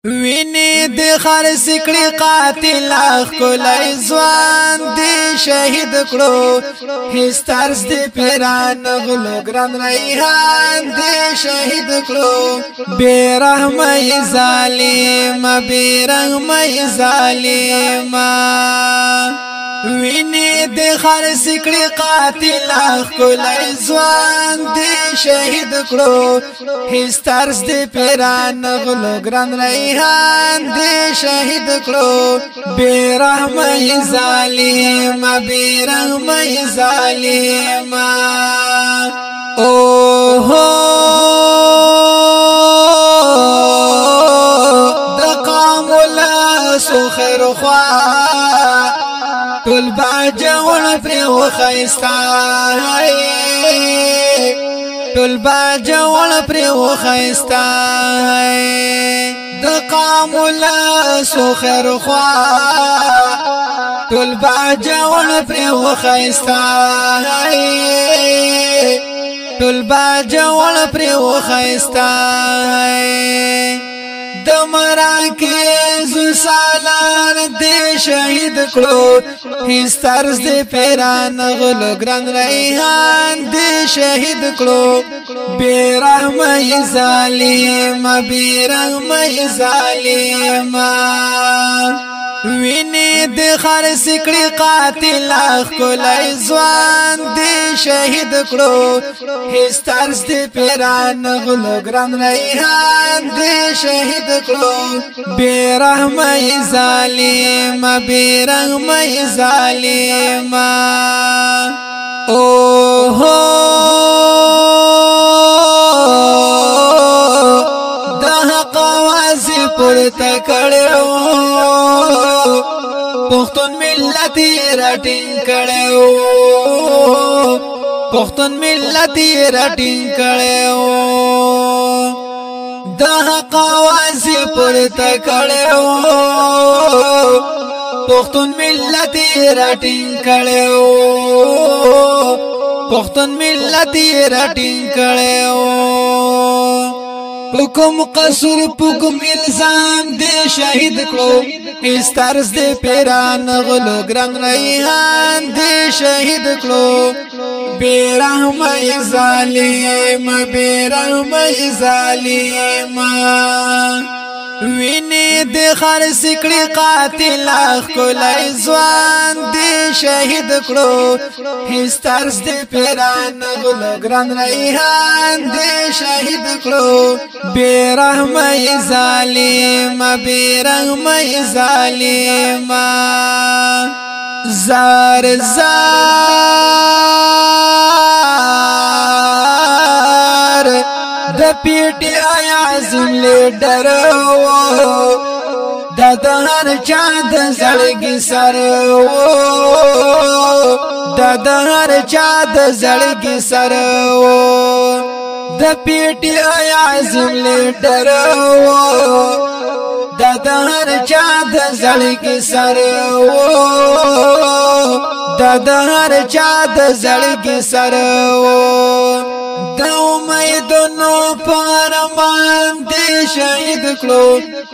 ویني د خرڅ کړي قاتل خلای ځوان دی شهید کړو هیڅ طرز دی پیران غلو ګران ریحان دی شهید کړو بیرحمه ظالم بیرحمه ظالم ویني د خرڅ کړي قاتل خلای ځوان دی شهید کړو هیڅ طرز دی پیران غلو ګران ریحان دی شهید کړو بیرحمه ظالم بیرحمه ظالم اوه د قام الله سو خیر خوا ټول باجوړ پر وخایستا ټول باجوړ پر وخایستا د قام الله سو خیر خوا ټول باجوړ پر وخایستا ټول باجوړ پر وخایستا د مراکز سالار دې شهید کړو هیڅ طرز دې پیران غلو ګران ریحان دې شهید کړو بیرحمه ظالم بیرحمه ظالم ویني د خرڅ کړي قاتل خلای ځوان دی شهید کړو هیڅ طرز دی پیران غلو ګران ریحان دی شهید کړو بیرحمه ظالم بیرحمه ظالم اوه د حق आवाज پورته کړو پښتون ملت راټینګ کړو پښتون ملت راټینګ کړو د حق आवाज پورته کړو پښتون ملت راټینګ کړو پښتون ملت راټینګ کړو حکم قصور پکم الزام دے شہید کړو اس طرز دے پیران غلو ګران ریحان دے شہید کړو بیرحمه ظالم بیرحمه ظالم ویني د خرڅ کړي قاتل خلای ځوان دی شهید کړو هیڅ طرز دی پیران غلو ګران ریحان دی شهید کړو بیرحمه ظالم بیرحمه ظالم زار زار د پیټي اعظم لیډر د هر چا د زړګي سر د هر چا د زړګي سر د پیټي اعظم لیډر د هر چا د زړګي سر د هر چا د زړګي سر د امیدونو پرمان دی شهید کړو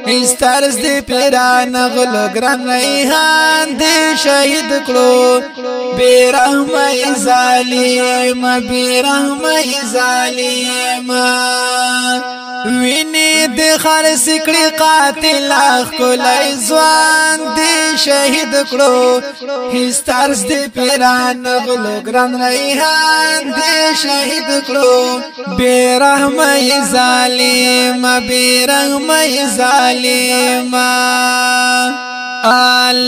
هیڅ طرز دی پیران غلو ګران ریحان دی شهید کړو بیرحمه ظالم بیرحمه ظالم ویني د خرڅ کړي قاتل خلای ځوان دی شهید کړو هیڅ طرز دی پیران غلو ګران ریحان دی شهید کړو بیرحمه ظالم بیرحمه ظالم الله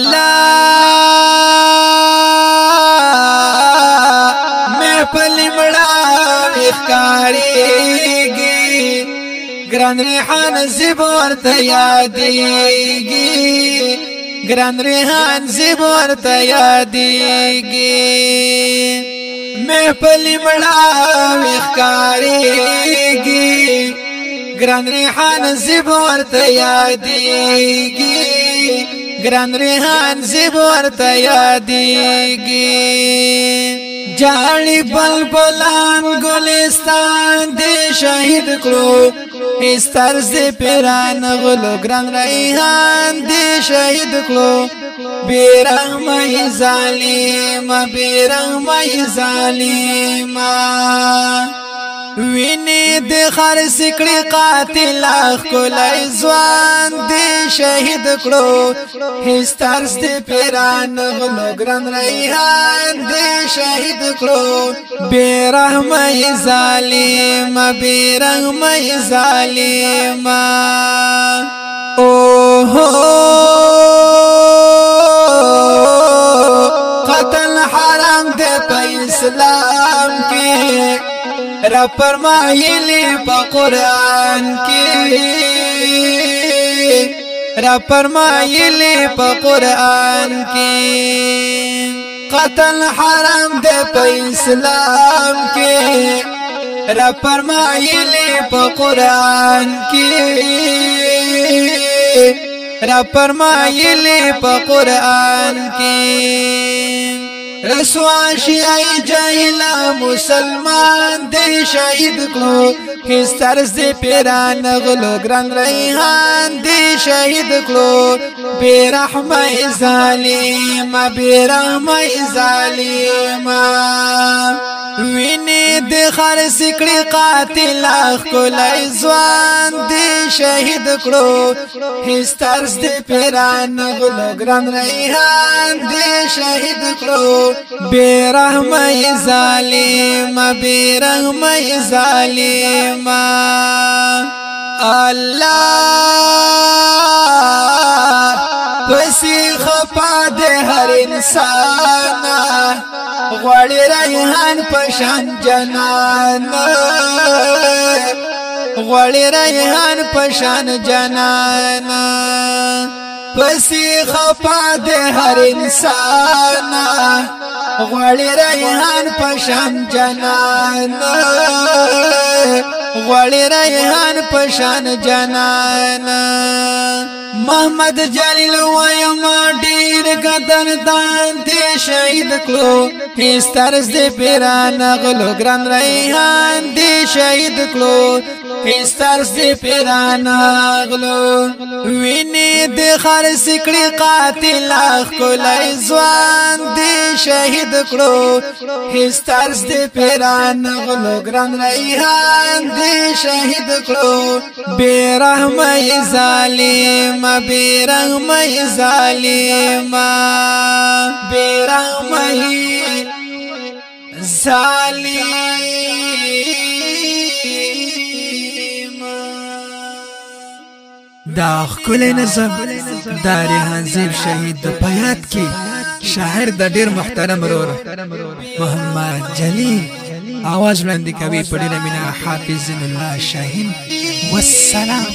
محفل مړه ښکاریږي ګران ریحان زبور ته یادېږي ګران ریحان زبور ته یادېږي محفل مړه ښکاریږي ګران ریحان زبور ته یادېږي ګران ریحان زبور ته یادېږي جاړي بلبلان ګلستان دې شهید کړو استر دې پیران غلو ګران ریحان دې شهید کړو بیرحمه ظالم بیرحمه ظالم ویني د خر سکړي قاتل خلای ځوان دې شهید کړو هسترس دې پیران غلو ګران ریحان دې شهید کړو بیرحمه ظالم بیرحمه ظالم اوه قتل حرام دې په اسلام کې را فرمایلی په قران کې را فرمایلی په قران کې قتل حرام دې په اسلام کې را فرمایلی په قران کې را فرمایلی په قران کې رسوا شیعی جاہلا مسلمان دے شہید کلو ہسترز دے پیران غلو گران ریحان دے شہید کلو بیرحمہ ظالم بیرحمہ ظالم ویني د خر سکړي قاتل خلای ځوان دې شهید کړو هسترس دې پیران غلو ګران ریحان دې شهید کړو بیرحمه ظالم بیرحمه ظالم الله پسې خپا دې هر انسان غوړی ریحان پشان جنان غوړی ریحان پشان جنان پسی خپا دے هر انسان غوړی ریحان پشان جنان غوړی ریحان پشان جنان محمد جلیل وایما ډیر قدر دان دې شهید کړو هسترس دې پیران غلو ګران ریحان دې شهید کړو هسترس دې پیران غلو ویني دې خر سکړي قاتل خلای ځوان دې شهید کړو هسترس دې پیران غلو ګران ریحان دې شهید کړو بیرحمه ظالم بیرحمه ظالم بیرحمه ظالم دا خل نظم دا ریحان زیب شهید د پیات کی شاعر د ډیر محترم رور محمد جلیل आवाज وړاندې کوي په ډیره مینا حافظ الله شاهین والسلام